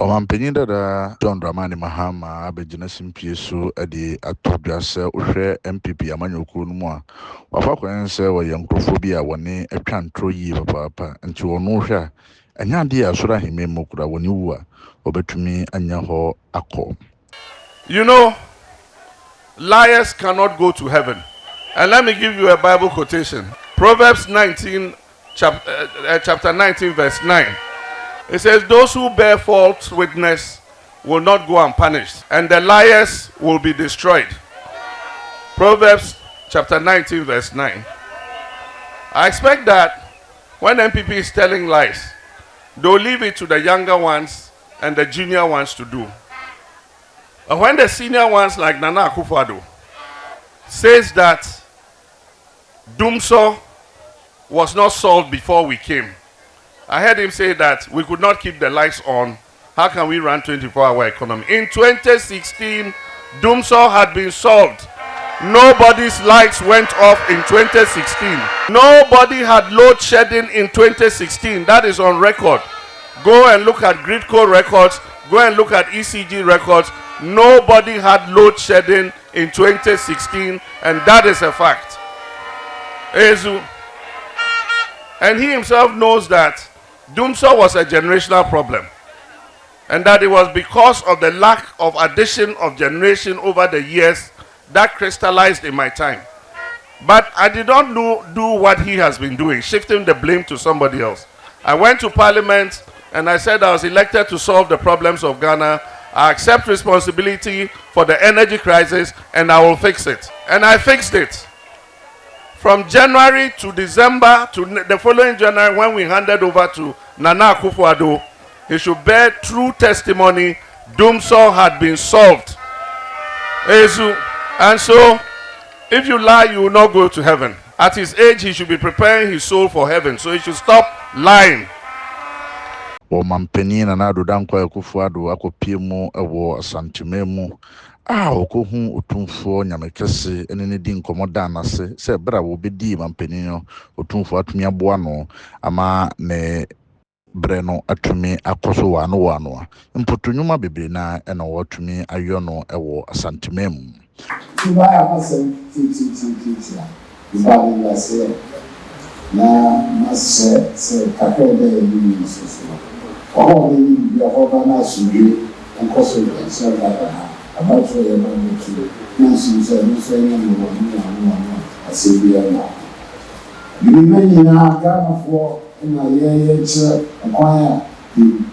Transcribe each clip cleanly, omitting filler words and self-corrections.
Omampenyin dada Dramani Mahama abegyina simpie so de atodwa se uhwe MPP amanyokuru no mu a wafa kwan se wo ye nkrofo bi a woni atwa ntro yi papa nti wono hwe a anya de asora heme mu kura woni wu a obetumi anya ho akọ. You know, liars cannot go to heaven. And let me give you a Bible quotation. Proverbs 19, chapter 19, verse 9. It says, those who bear false witness will not go unpunished, and the liars will be destroyed. Proverbs chapter 19, verse 9. I expect that when MPP is telling lies, they'll leave it to the younger ones and the junior ones to do. And when the senior ones like Nana Akufo-Addo says that Dumso was not solved before we came, I heard him say that we could not keep the lights on. How can we run 24-hour economy? In 2016, Dumso had been solved. Nobody's lights went off in 2016. Nobody had load shedding in 2016. That is on record. Go and look at Gridco records. Go and look at ECG records. Nobody had load shedding in 2016, and that is a fact. Ezu. And he himself knows that Dumso was a generational problem, and that it was because of the lack of addition of generation over the years that crystallized in my time. But I did not do what he has been doing, shifting the blame to somebody else. I went to Parliament and I said I was elected to solve the problems of Ghana. I accept responsibility for the energy crisis and I will fix it. And I fixed it. From January to December to the following January, when we handed over to Nana Akufo-Addo, he should bear true testimony. Dumso had been solved. And so, if you lie, you will not go to heaven. At his age, he should be preparing his soul for heaven. So he should stop lying. Omampenyin na Adodankwa Akufo-Addo akopie mu ewo asanteme mu okohu otumfo nyamekese ene ne di nkomoda anase se bra wo bedi mampenyin otumfo atumi aboa no ama ne bre no atumi akoso wano mpotunwuma bebre na ena wo atumi ayo no ewo asanteme mu. Tiba amase titi ba ni se na mase se kakede ni so oh ni ya hoba na suje nkoso ya sala about for your money to mention so no asebia na you many na Ghana for na ye che akwa you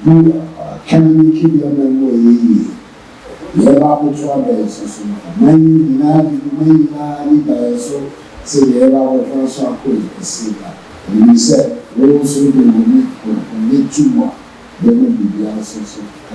can make it your memory ye ba ko so ba so many na ni ba so say ye ba ko so ko see that you said we also need two more then we be also so I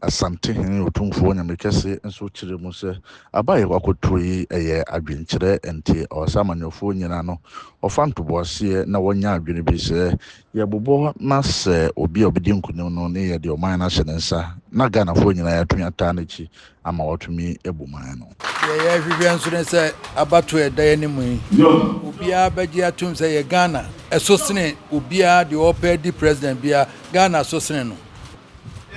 Asante hen otumfo nyamekese enso kire mu se abaye kwakotoyi eye adwenkyere ente osamanyofo nyina no ofantoboase na wonya adwene bi se yebobo na se obi obedi nkunim no ne ye de oman na hyenensa na Ghana fo nyina ya tumi ata na chi ama watumi ebuman no ye hwehwe nso ne se abato eda ne mu obi abaji atum se ye Ghana esosene obi a de opedi president bia Ghana sosene no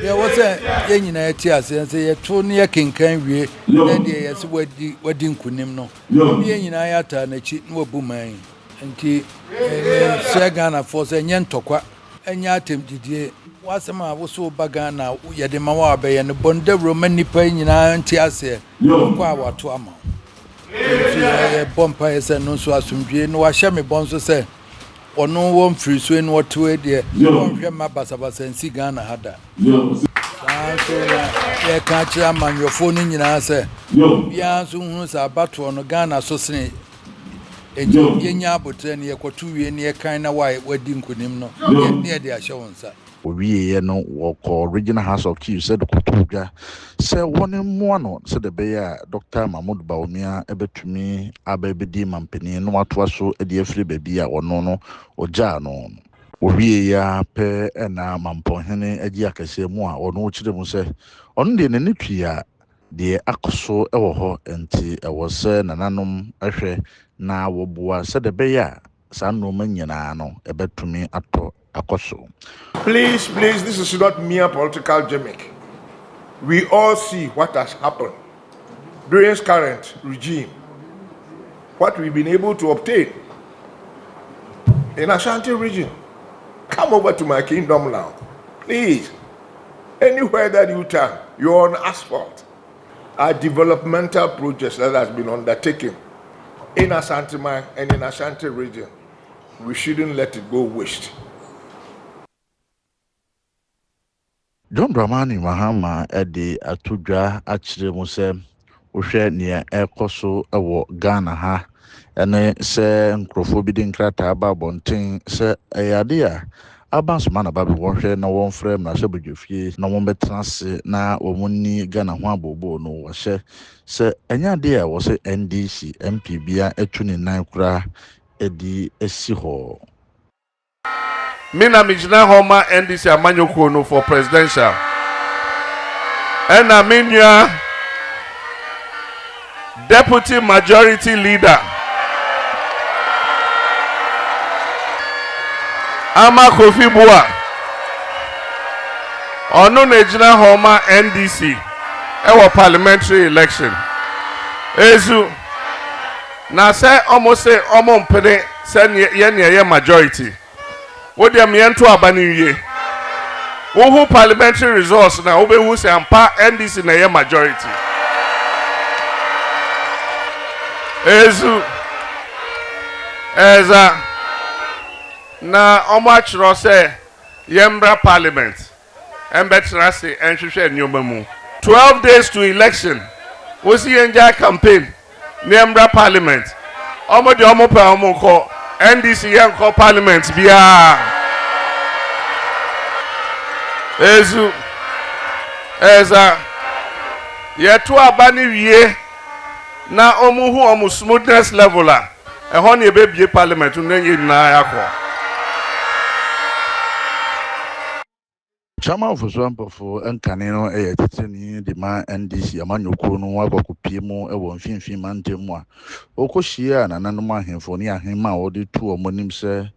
ye wose ye nyina eti ase se ye to ne ye kenkan wie na de ye se wadi nkunim no ye nyina ya ata na chi no obuman nti se Ghana fo se nye ntokwa enya atemdidie wasema awoso baga na yede ma wa be ye ne bondawro manipa nyina nti ase kwa awato ama ye bompa ese no so asumdwe no wa hye me bonso se ono won free so en woto e de won hwe ma basabasa nsi Ghana hada so ye ka kira amanyofo ni nyina se bia so hunu sa bato no Ghana so sene yenya abotre ne yekoto wie ne kan na wadi nkunim no ne de ahye wonsa owiye no woko Regional House of Chiefs said kotodwa se woni mo no se de be ya Dr. Mahmoud Bawumia ebetumi abebedi mampeni no watwa so e de afri baby a ono no oja no owiye ya pe na mamponhene agi akase mu a ono chire mu se ono de ne twa de akoso ewo ho enti ewo se nananom ahwe na woboa se de be ya saa nneɛma nyinaa no ɛbɛtumi atɔ akɔso. Please, this is not mere political gimmick. We all see what has happened during this current regime, what we've been able to obtain in Ashanti region. Come over to my kingdom now. Please, anywhere that you turn, you're on asphalt. Our developmental projects that has been undertaken in Ashanti and in Ashanti region, we shouldn't let it go waste. John Dramani Mahama edi atudwa akyire mu sɛ wohwɛ nea ɛkɔ so ɛwɔ Ghana ha ɛne sɛ nkrofo bi di nkrataa ba abɔnten sɛ ɛyade a abansoma na ba bi wɔhwɛ na wɔmfrɛ mu na hyɛ badwafie na wɔmbɛtena ase na wɔn Ghana ho abobo no wɔhyɛ sɛ ɛnya de a wɔsɛ NDC MP bia etu ne nan kura edi esi hɔ. Mina mijina homa NDC amanyoko no for presidential. Ena minya deputy majority leader. Ama Kofi Bua. Ono nejina homa NDC. Ewa parliamentary election. Ezu. Na se almost say omo mpene se ye majority. What the miento abani ye? Who parliamentary resource na obe who say ampa NDC na ye majority. Ezu eza na omachro say yembra parliament embetra say enhwehwe nyoma mu 12 days to election. We see enja campaign yembra parliament. Omo de omo pa omo ko NDC yan call parliament bia ezu eza yetu abani wie na omu hu omu smoothness level a ehon ye bebie parliament nenye na yakọ. Chama for Encanino a titani the man NDC amanyoko no wabakopie mu ewo mfimfin mantemu a okohia na nanoma hemfoni ahema odi tu omonim se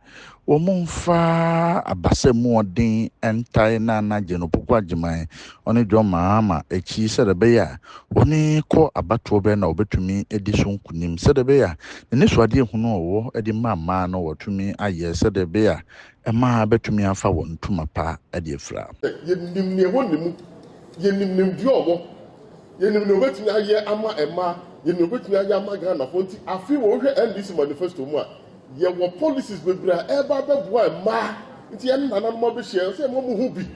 omomfa abasemu odin entai na naje no pokwa giman oni Dramani Mahama echi se de be ya oni ko abato be na obetumi ediso nkunim se de be ya ne suade hunu owo edi mama no wotumi aye se de be ya ema betumi afa won tuma pa edi efra yenim ne wonemu yenim duomo yenim no betumi aye ama ema yenim betumi aye ama Ghana fonti afi wo hwe NDC manifesto mu a ye wo policies bebra eba beboa ema nti ye nana no be hye se mo hu bi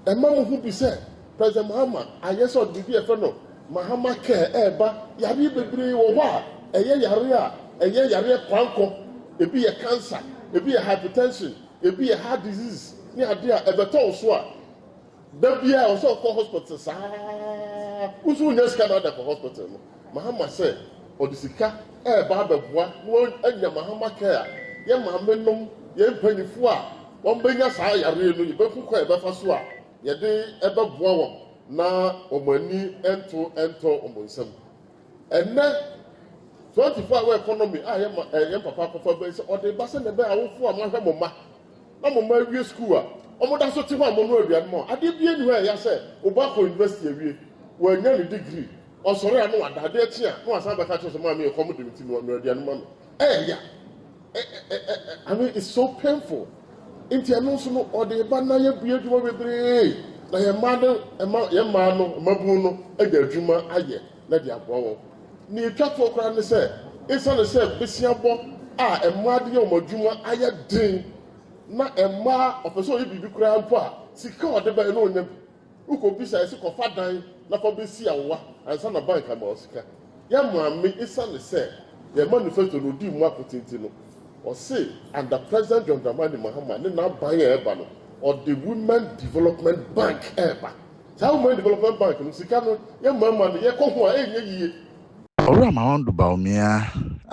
ema mo hu bi se President Mahama aye so bibi efe no Mahama ke eba yare bebre wo ho a eye yare kwanko ebi ye cancer ebi hypertension ebi heart disease ni ade a ebeto so a da bia o so ko hospital sa usu nya sika na da ko hospital no Mahama say odisika ba beboa no anya Mahama care ye mahamenom ye mpanifo a won benya sa yare no ye befu ko ebefa so a ye de ebeboa won na omani ento omunsam enne 24-hour economy I am papa for say or the basen be awofo amahwe moma na moma wie school a omo da so ti ho amono aduan mo ade bie ni ho ya say obako university awie wo anya ni degree osore anu adade achi a no asa beka cho so ma me come dem ti no aduan mo ya I mean it's so painful inti anu so no or the ba na ya bie dwuma bebre na ye ma no mabu no agya dwuma aye na dia bowo ni twafo kra ne se isa ne se besiabo a emade ye omadwuma aye den na emma ofeso ye bibi kra mpo a sika ode ba no onyam uko bisa ese ko fadan na fa besi awa ansa na bank ama osika ya maame isa ne se ye manifesto no di mu akotenti no o say under President John Dramani Mahama ne na ban ye eba no or the Women Development Bank eba sa Women Development Bank no sika no ye mama ne ye ko ho a enye yiye Dramani Mahama Bawumia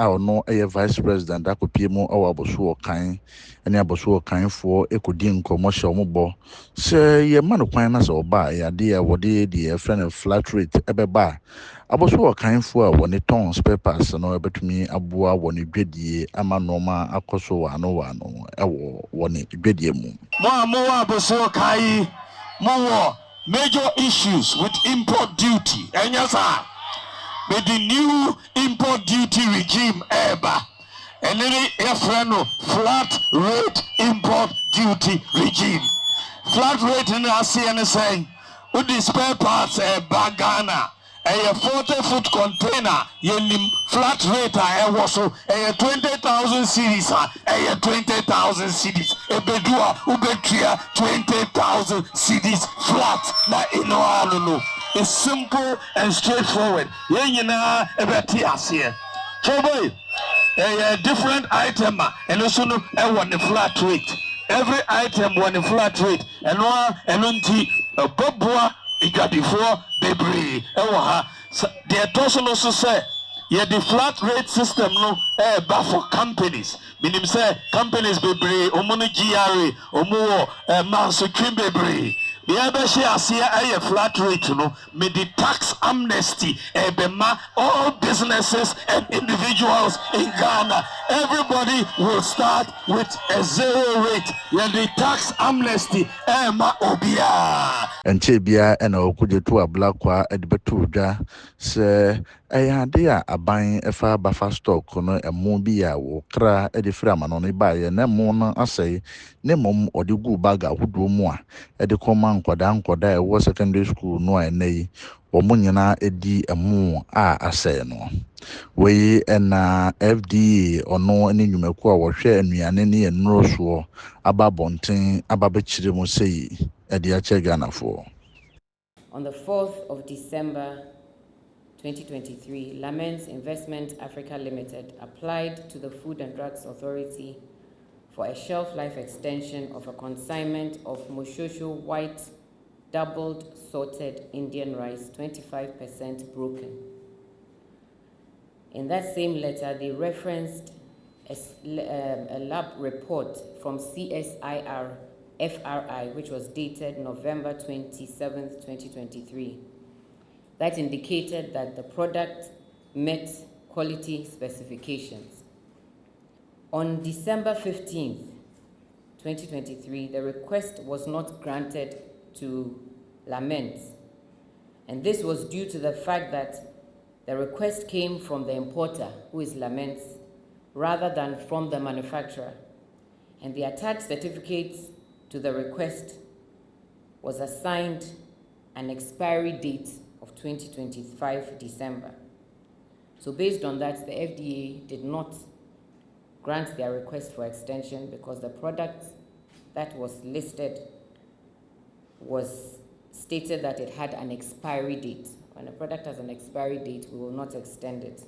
ɔno ɛyɛ vice president akɔpie mu ɛwɔ aboso ɔkan ɛne aboso ɔkanfoɔ ɛkɔdi nkɔmmɔ hyɛ ɔmo bɔ sɛ yɛma no kwan na sɛ ɔba ɛyɛ adeɛ a wɔde deɛ yɛfrɛ no flat rate ɛbɛba a aboso ɔkanfoɔ a wɔne tɔn spare parts no ɛbɛtumi aboa wɔne dwadie ama nneɛma akɔ so wɔ ano ɛwɔ wɔne dwadie mu. Mo a mowɔ aboso ɔkan mowɔ major issues with import duty. And yes, sir, with the new import duty regime, and then a flat rate import duty regime. Flat rate in ASEAN is saying, with the spare parts, Ghana, a 40-foot container, yenim flat rate, was so a 20,000 cities, a 20,000 cities, a bedua, ubetria, 20,000 cities flat. Na ino it's simple and straightforward. Yenina ebetias here. Choboy, a different item, and also one flat rate. Every item one flat rate, and one and unti a bobwa. Before bebree the person also say the flat rate system no but for companies meaning say companies bebree omo GRA omo manso twin bebree the abeshi asia a flat rate no me the tax amnesty ebema all businesses and individuals in Ghana. Everybody will start with a 0 rate. The tax amnesty ema obia and Chebia and Okujetu a black qua at the Betuja say Ayadea a buying a far buffer stock on a mobia or cra at the framan on a buy and mona I say nemum or the good bagger who do more at the command quadan was secondary school no and nay or munyana edi a moon I say no. We and FDA or no any numekwa or share and any and Roswo ababonting ababechirimu say at the Ghana for. On the 4th of December 2023, Laments Investment Africa Limited applied to the Food and Drugs Authority for a shelf life extension of a consignment of Moshosho white doubled sorted Indian rice, 25% broken. In that same letter, they referenced a lab report from CSIR FRI, which was dated November 27th, 2023, that indicated that the product met quality specifications. On December 15th, 2023, the request was not granted to Laments, and this was due to the fact that the request came from the importer, who is Laments, rather than from the manufacturer, and the attached certificates to the request was assigned an expiry date of 2025 December. So based on that, the FDA did not grant their request for extension because the product that was listed was stated that it had an expiry date. When a product has an expiry date, we will not extend it.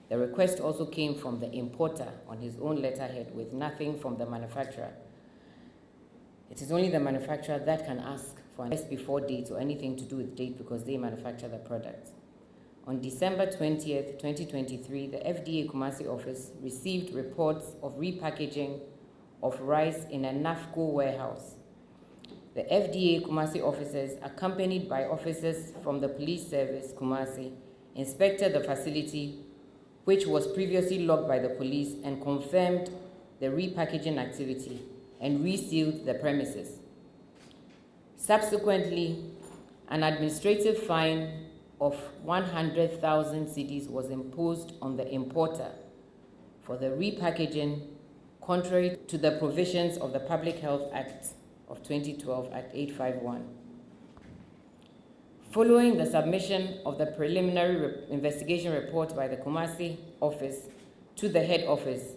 The request also came from the importer on his own letterhead with nothing from the manufacturer. It is only the manufacturer that can ask for an before date or anything to do with date because they manufacture the product. On December 20th, 2023, the FDA Kumasi office received reports of repackaging of rice in a NAFCO warehouse. The FDA Kumasi officers, accompanied by officers from the police service Kumasi, inspected the facility, which was previously logged by the police, and confirmed the repackaging activity and resealed the premises. Subsequently, an administrative fine of 100,000 cedis was imposed on the importer for the repackaging, contrary to the provisions of the Public Health Act of 2012, Act 851. Following the submission of the preliminary investigation report by the Kumasi office to the head office,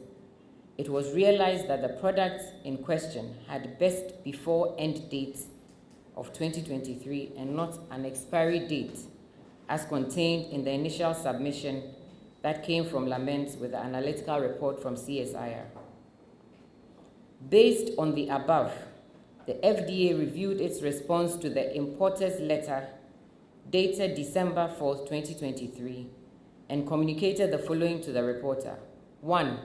it was realized that the product in question had best before end date of 2023 and not an expiry date as contained in the initial submission that came from Laments with the analytical report from CSIR. Based on the above, the FDA reviewed its response to the importer's letter dated December 4th, 2023, and communicated the following to the reporter. 1,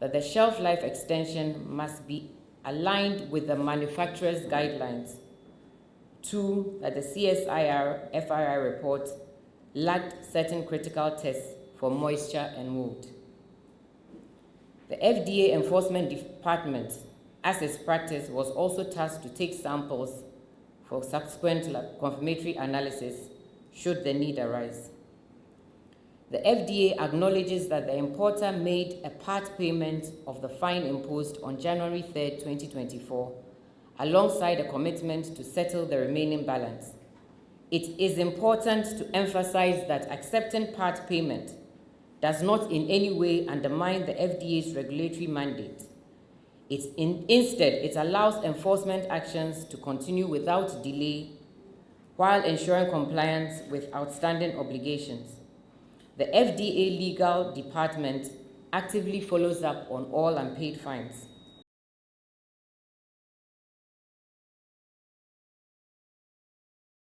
that the shelf life extension must be aligned with the manufacturer's guidelines. 2, that the CSIR-FRI report lacked certain critical tests for moisture and mold. The FDA Enforcement Department, as is practice, was also tasked to take samples for subsequent confirmatory analysis should the need arise. The FDA acknowledges that the importer made a part payment of the fine imposed on January 3, 2024, alongside a commitment to settle the remaining balance. It is important to emphasize that accepting part payment does not in any way undermine the FDA's regulatory mandate. Instead, it allows enforcement actions to continue without delay while ensuring compliance with outstanding obligations. The FDA legal department actively follows up on all unpaid fines.